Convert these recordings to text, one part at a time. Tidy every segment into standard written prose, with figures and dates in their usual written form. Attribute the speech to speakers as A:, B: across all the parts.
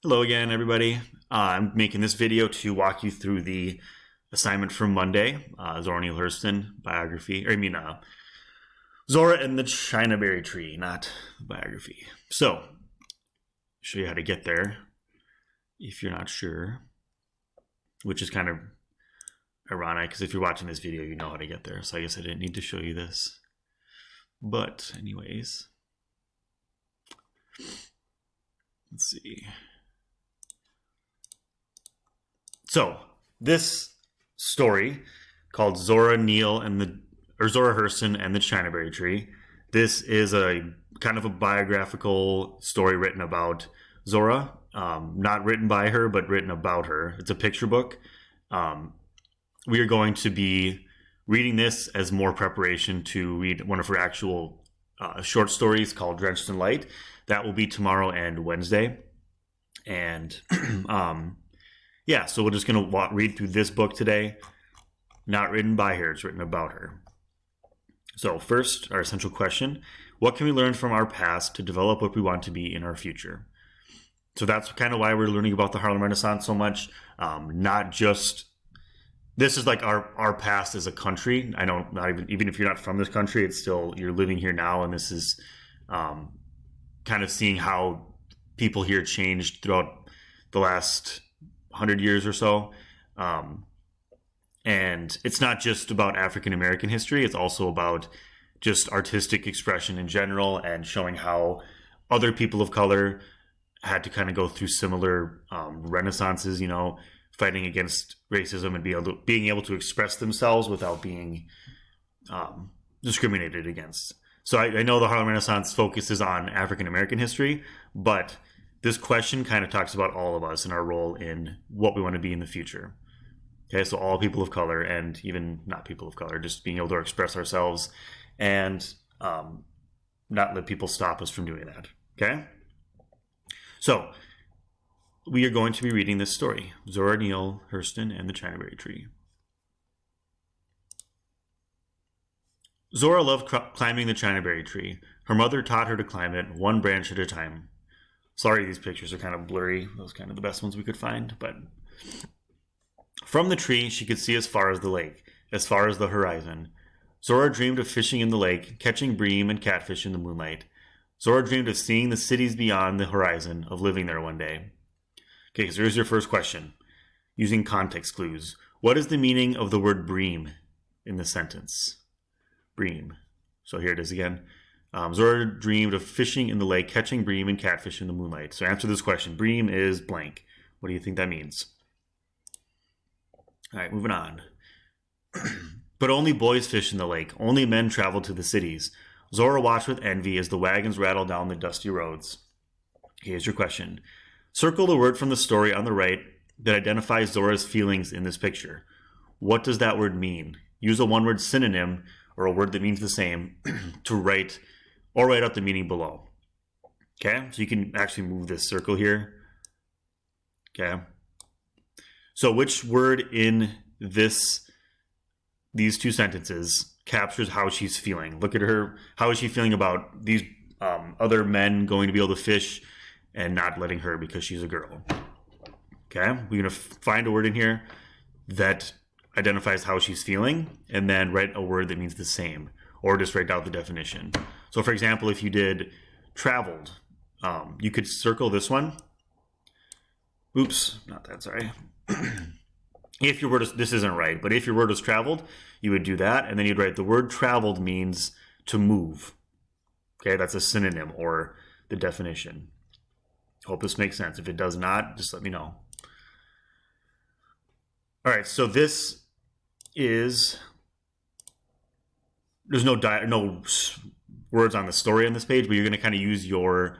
A: Hello again, everybody. I'm making this video to walk you through the assignment from Monday, Zora Neale Hurston biography. Zora and the Chinaberry Tree, not the biography. So, show you how to get there if you're not sure, which is kind of ironic because if you're watching this video, you know how to get there. So I guess I didn't need to show you this. But anyways, let's see. So this story called Zora Hurston and the Chinaberry Tree. This is a kind of a biographical story written about Zora, not written by her, but written about her. It's a picture book. We are going to be reading this as more preparation to read one of her actual short stories called Drenched in Light. That will be tomorrow and Wednesday. And yeah, so we're just going to read through this book today. Not written by her, it's written about her. So first, our essential question: what can we learn from our past to develop what we want to be in our future? So that's kind of why we're learning about the Harlem Renaissance so much. Not just, this is like our past as a country. I know not even if you're not from this country, it's still, you're living here now, and this is kind of seeing how people here changed throughout the last 100 years or so. And it's not just about African American history, it's also about just artistic expression in general and showing how other people of color had to kind of go through similar renaissances, fighting against racism and being able to express themselves without being discriminated against. So I know the Harlem Renaissance focuses on African American history, but this question kind of talks about all of us and our role in what we want to be in the future. Okay, so all people of color and even not people of color, just being able to express ourselves and not let people stop us from doing that. Okay? So, we are going to be reading this story, Zora Neale Hurston and the Chinaberry Tree. Zora loved climbing the Chinaberry Tree. Her mother taught her to climb it one branch at a time. Sorry, these pictures are kind of blurry. Those are kind of the best ones we could find. But from the tree, she could see as far as the lake, as far as the horizon. Zora dreamed of fishing in the lake, catching bream and catfish in the moonlight. Zora dreamed of seeing the cities beyond the horizon, of living there one day. Okay, so here's your first question. Using context clues. What is the meaning of the word bream in the sentence? Bream. So here it is again. Zora dreamed of fishing in the lake, catching bream and catfish in the moonlight. So answer this question. Bream is blank. What do you think that means? All right, moving on. But only boys fish in the lake. Only men travel to the cities. Zora watched with envy as the wagons rattled down the dusty roads. Here's your question. Circle the word from the story on the right that identifies Zora's feelings in this picture. What does that word mean? Use a one-word synonym or a word that means the same to write out the meaning below. Okay, so you can actually move this circle here. Okay. So which word in these two sentences captures how she's feeling? Look at her. How is she feeling about these other men going to be able to fish and not letting her because she's a girl? Okay, we're going to find a word in here that identifies how she's feeling and then write a word that means the same, or just write out the definition. So for example, if you did traveled, you could circle this one. Oops, not that, sorry. If your word is, this isn't right, but if your word was traveled, you would do that, and then you'd write the word traveled means to move. Okay, that's a synonym or the definition. Hope this makes sense. If it does not, just let me know. All right, so this is, there's no words on the story on this page, but you're going to kind of use your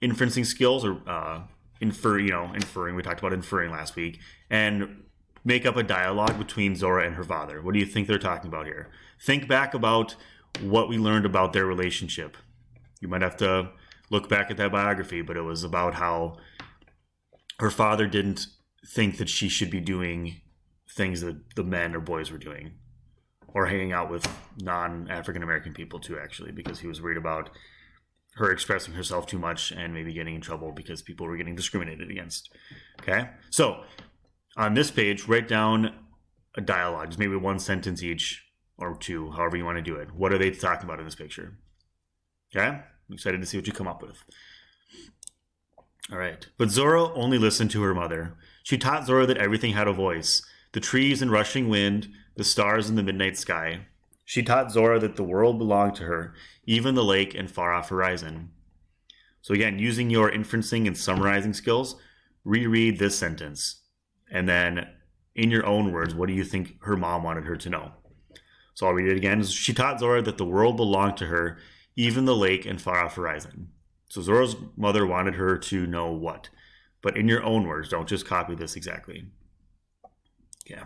A: inferencing skills or inferring. We talked about inferring last week, and make up a dialogue between Zora and her father. What do you think they're talking about here? Think back about what we learned about their relationship. You might have to look back at that biography, but it was about how her father didn't think that she should be doing things that the men or boys were doing, or hanging out with non-African American people too, actually, because he was worried about her expressing herself too much and maybe getting in trouble because people were getting discriminated against. Okay? So, on this page, write down a dialogue, just maybe one sentence each or two, however you want to do it. What are they talking about in this picture? Okay? I'm excited to see what you come up with. All right. But Zora only listened to her mother. She taught Zora that everything had a voice. The trees and rushing wind, the stars in the midnight sky. She taught Zora that the world belonged to her, even the lake and far-off horizon. So again, using your inferencing and summarizing skills, reread this sentence. And then, in your own words, what do you think her mom wanted her to know? So I'll read it again. She taught Zora that the world belonged to her, even the lake and far-off horizon. So Zora's mother wanted her to know what? But in your own words, don't just copy this exactly. Yeah.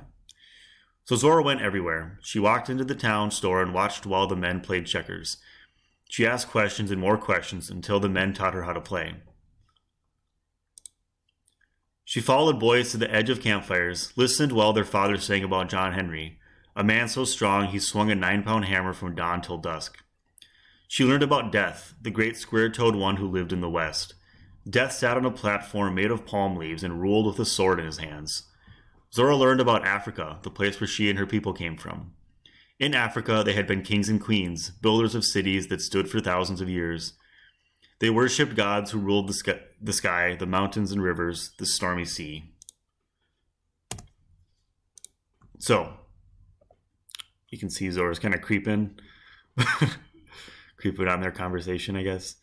A: So Zora went everywhere. She walked into the town store and watched while the men played checkers. She asked questions and more questions until the men taught her how to play. She followed boys to the edge of campfires, listened while their father sang about John Henry, a man so strong he swung a 9-pound hammer from dawn till dusk. She learned about Death, the great square-toed one who lived in the west. Death sat on a platform made of palm leaves and ruled with a sword in his hands. Zora learned about Africa, the place where she and her people came from. In Africa, they had been kings and queens, builders of cities that stood for thousands of years. They worshipped gods who ruled the sky, the mountains and rivers, the stormy sea. So, you can see Zora's kind of creeping on their conversation, I guess.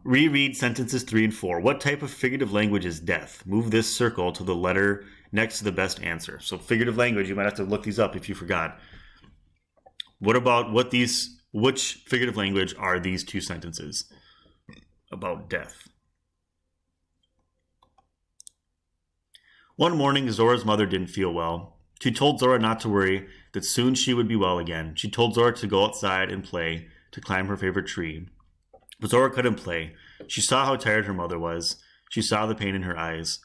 A: Reread sentences 3 and 4. What type of figurative language is death? Move this circle to the letter next to the best answer. So figurative language, you might have to look these up if you forgot. What about which figurative language are these two sentences about death? One morning, Zora's mother didn't feel well. She told Zora not to worry, that soon she would be well again. She told Zora to go outside and play, to climb her favorite tree. But Zora couldn't play. She saw how tired her mother was. She saw the pain in her eyes.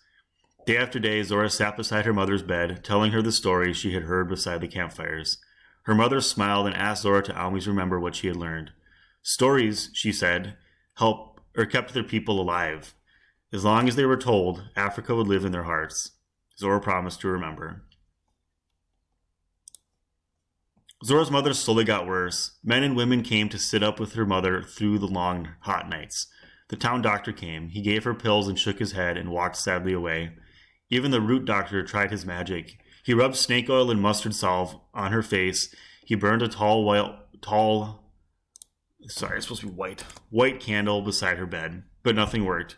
A: Day after day, Zora sat beside her mother's bed, telling her the stories she had heard beside the campfires. Her mother smiled and asked Zora to always remember what she had learned. Stories, she said, kept their people alive. As long as they were told, Africa would live in their hearts. Zora promised to remember. Zora's mother slowly got worse. Men and women came to sit up with her mother through the long, hot nights. The town doctor came. He gave her pills and shook his head and walked sadly away. Even the root doctor tried his magic. He rubbed snake oil and mustard salve on her face. He burned a white candle beside her bed, but nothing worked.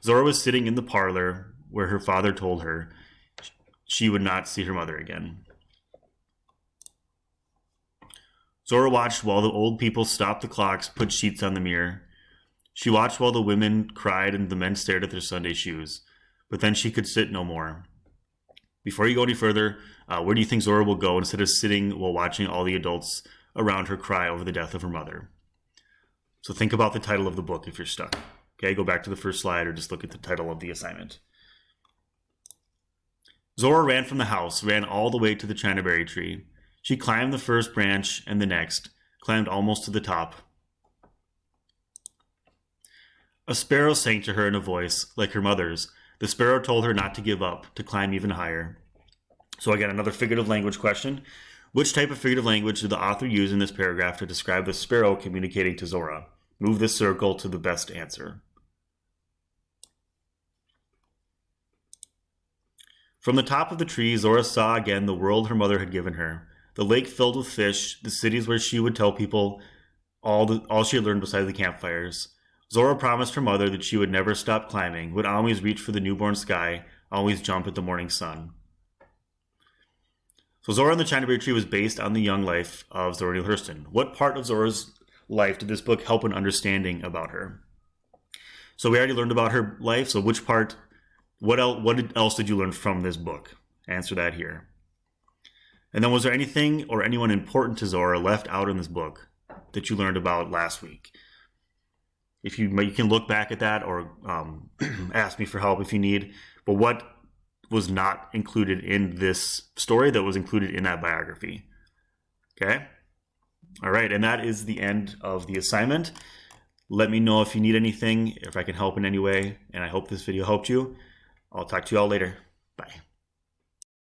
A: Zora was sitting in the parlor where her father told her she would not see her mother again. Zora watched while the old people stopped the clocks, put sheets on the mirror. She watched while the women cried and the men stared at their Sunday shoes. But then she could sit no more. Before you go any further, where do you think Zora will go instead of sitting while watching all the adults around her cry over the death of her mother? So think about the title of the book if you're stuck. Okay, go back to the first slide or just look at the title of the assignment. Zora ran from the house, ran all the way to the Chinaberry tree. She climbed the first branch and the next, climbed almost to the top. A sparrow sang to her in a voice like her mother's. The sparrow told her not to give up, to climb even higher. So again, another figurative language question. Which type of figurative language did the author use in this paragraph to describe the sparrow communicating to Zora? Move this circle to the best answer. From the top of the tree, Zora saw again the world her mother had given her. The lake filled with fish, the cities where she would tell people all she had learned beside the campfires. Zora promised her mother that she would never stop climbing, would always reach for the newborn sky, always jump at the morning sun. So Zora and the Chinaberry Tree was based on the young life of Zora Neale Hurston. What part of Zora's life did this book help in understanding about her? So we already learned about her life, so which part, what else did you learn from this book? Answer that here. And then was there anything or anyone important to Zora left out in this book that you learned about last week? If you can look back at that or ask me for help if you need. But what was not included in this story that was included in that biography? Okay? All right, and that is the end of the assignment. Let me know if you need anything, if I can help in any way, and I hope this video helped you. I'll talk to you all later. Bye.